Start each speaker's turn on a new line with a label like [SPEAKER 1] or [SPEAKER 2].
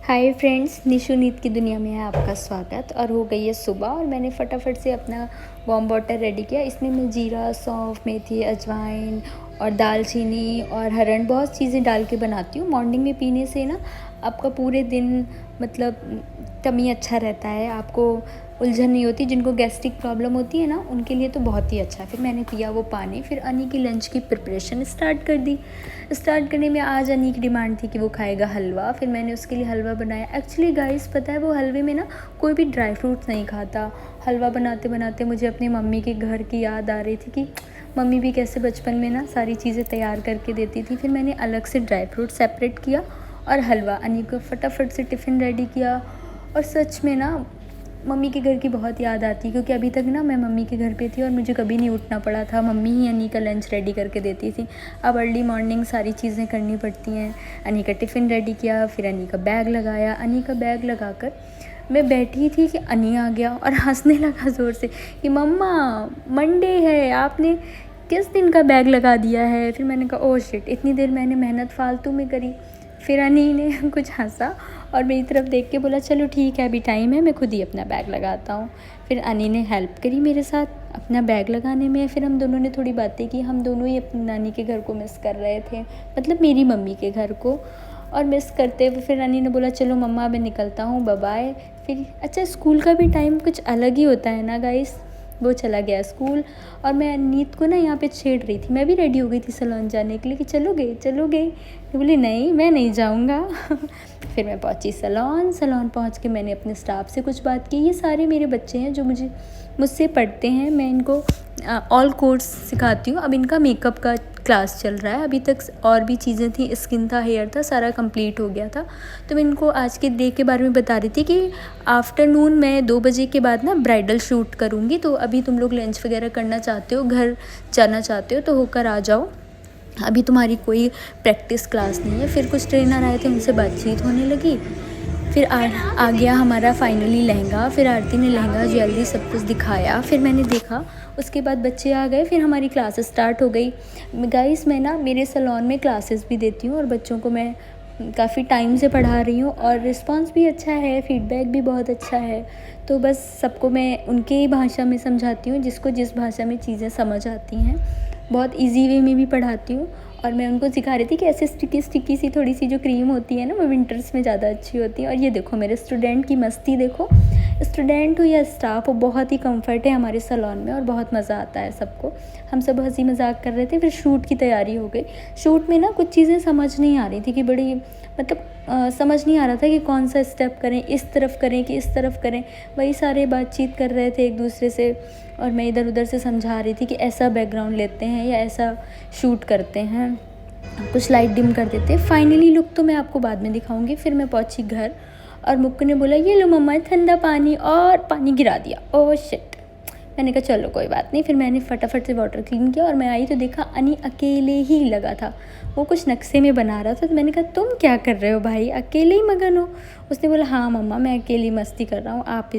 [SPEAKER 1] Hi friends, Nishu नीत की दुनिया में है आपका स्वागत। और हो गई है सुबह और मैंने फटाफट से अपना वार्म वाटर रेडी किया। इसमें मैं जीरा, सौंफ, मेथी, अजवाइन और दालचीनी और हरड़ बहुत चीज़ें डाल के बनाती हूँ। मॉर्निंग में पीने से ना आपका पूरे दिन मतलब टमी अच्छा रहता है, आपको उलझन नहीं होती। जिनको गैस्ट्रिक प्रॉब्लम होती है ना, उनके लिए तो बहुत ही अच्छा है। फिर मैंने पिया वो पानी, फिर अनी की लंच की प्रिपरेशन स्टार्ट कर दी। स्टार्ट करने में आज अनी की डिमांड थी कि वो खाएगा हलवा। फिर मैंने उसके लिए हलवा बनाया। एक्चुअली गाइस पता है, वो हलवे में ना कोई भी ड्राई फ्रूट्स नहीं खाता। हलवा बनाते बनाते मुझे अपनी मम्मी के घर की याद आ रही थी कि मम्मी भी कैसे बचपन में ना सारी चीज़ें तैयार करके देती थी। फिर मैंने अलग से ड्राई फ्रूट सेपरेट किया और हलवा अनी को फटाफट से टिफ़िन रेडी किया। और सच में ना मम्मी के घर की बहुत याद आती, क्योंकि अभी तक ना मैं मम्मी के घर पे थी और मुझे कभी नहीं उठना पड़ा था। मम्मी ही अनी का लंच रेडी करके देती थी। अब अर्ली मॉर्निंग सारी चीज़ें करनी पड़ती हैं। अनी का टिफ़िन रेडी किया, फिर अनी का बैग लगाया। अनी का बैग लगाकर मैं बैठी थी कि अनी आ गया और हंसने लगा ज़ोर से कि मम्मा मंडे है, आपने किस दिन का बैग लगा दिया है। फिर मैंने कहा ओह शिट, इतनी देर मैंने मेहनत फालतू में करी। फिर अनी ने कुछ हंसा और मेरी तरफ देख के बोला चलो ठीक है, अभी टाइम है, मैं खुद ही अपना बैग लगाता हूँ। फिर अनी ने हेल्प करी मेरे साथ अपना बैग लगाने में। फिर हम दोनों ने थोड़ी बातें की। हम दोनों ही अपनी नानी के घर को मिस कर रहे थे, मतलब मेरी मम्मी के घर को। और मिस करते हुए फिर अनी ने बोला चलो मम्मा मैं निकलता हूँ, बाय बाय। फिर अच्छा, स्कूल का भी टाइम कुछ अलग ही होता है ना गाइस। वो चला गया स्कूल और मैं नीत को ना यहाँ पे छेड़ रही थी। मैं भी रेडी हो गई थी सलोन जाने के लिए कि चलोगे चलोगे। तो बोली नहीं, मैं नहीं जाऊँगा। फिर मैं पहुँची सलोन पहुँच के मैंने अपने स्टाफ से कुछ बात की। ये सारे मेरे बच्चे हैं जो मुझसे पढ़ते हैं। मैं इनको ऑल कोर्स सिखाती हूँ। अब इनका मेकअप का क्लास चल रहा है। अभी तक और भी चीज़ें थी, स्किन था, हेयर था, सारा कंप्लीट हो गया था। तो मैं इनको आज के डे के बारे में बता रही थी कि आफ्टरनून मैं 2 बजे के बाद ना ब्राइडल शूट करूँगी। तो अभी तुम लोग लंच वगैरह करना चाहते हो, घर जाना चाहते हो तो होकर आ जाओ। अभी तुम्हारी कोई प्रैक्टिस क्लास नहीं है। फिर कुछ ट्रेनर आए थे, उनसे बातचीत होने लगी। फिर आ गया हमारा फाइनली लहंगा। फिर आरती ने लहंगा, ज्वेलरी सब कुछ दिखाया। फिर मैंने देखा, उसके बाद बच्चे आ गए। फिर हमारी क्लासेस स्टार्ट हो गई। गाइस मैं ना मेरे सलोन में क्लासेस भी देती हूँ और बच्चों को मैं काफ़ी टाइम से पढ़ा रही हूँ और रिस्पांस भी अच्छा है, फीडबैक भी बहुत अच्छा है। तो बस सबको मैं उनके ही भाषा में समझाती हूँ, जिसको जिस भाषा में चीज़ें समझ आती हैं। बहुत इजी वे में भी पढ़ाती हूँ। और मैं उनको सिखा रही थी कि ऐसे स्टिकी सी थोड़ी सी जो क्रीम होती है ना, वो विंटर्स में ज़्यादा अच्छी होती है। और ये देखो मेरे स्टूडेंट की मस्ती देखो। स्टूडेंट हो या स्टाफ हो, बहुत ही कंफर्ट है हमारे सलोन में और बहुत मज़ा आता है सबको। हम सब हंसी मजाक कर रहे थे। फिर शूट की तैयारी हो गई। शूट में ना कुछ चीज़ें समझ नहीं आ रही थी कि बड़ी मतलब समझ नहीं आ रहा था कि कौन सा स्टेप करें, इस तरफ करें कि इस तरफ करें। वही सारे बातचीत कर रहे थे एक दूसरे से और मैं इधर उधर से समझा रही थी कि ऐसा बैकग्राउंड लेते हैं या ऐसा शूट करते हैं, कुछ लाइट डिम कर देते हैं। फाइनली लुक तो मैं आपको बाद में दिखाऊंगी। फिर मैं पहुंची घर और मुक्कू ने बोला ये लो मम्मा ठंडा पानी, और पानी गिरा दिया। Oh shit. मैंने कहा चलो कोई बात नहीं। फिर मैंने फटाफट से वाटर क्लीन किया और मैं आई तो देखा अनी अकेले ही लगा था। वो कुछ नक्शे में बना रहा था। तो मैंने कहा तुम क्या कर रहे हो भाई, अकेले ही मगन हो। उसने बोला हाँ मम्मा मैं अकेली मस्ती कर रहा हूँ, आप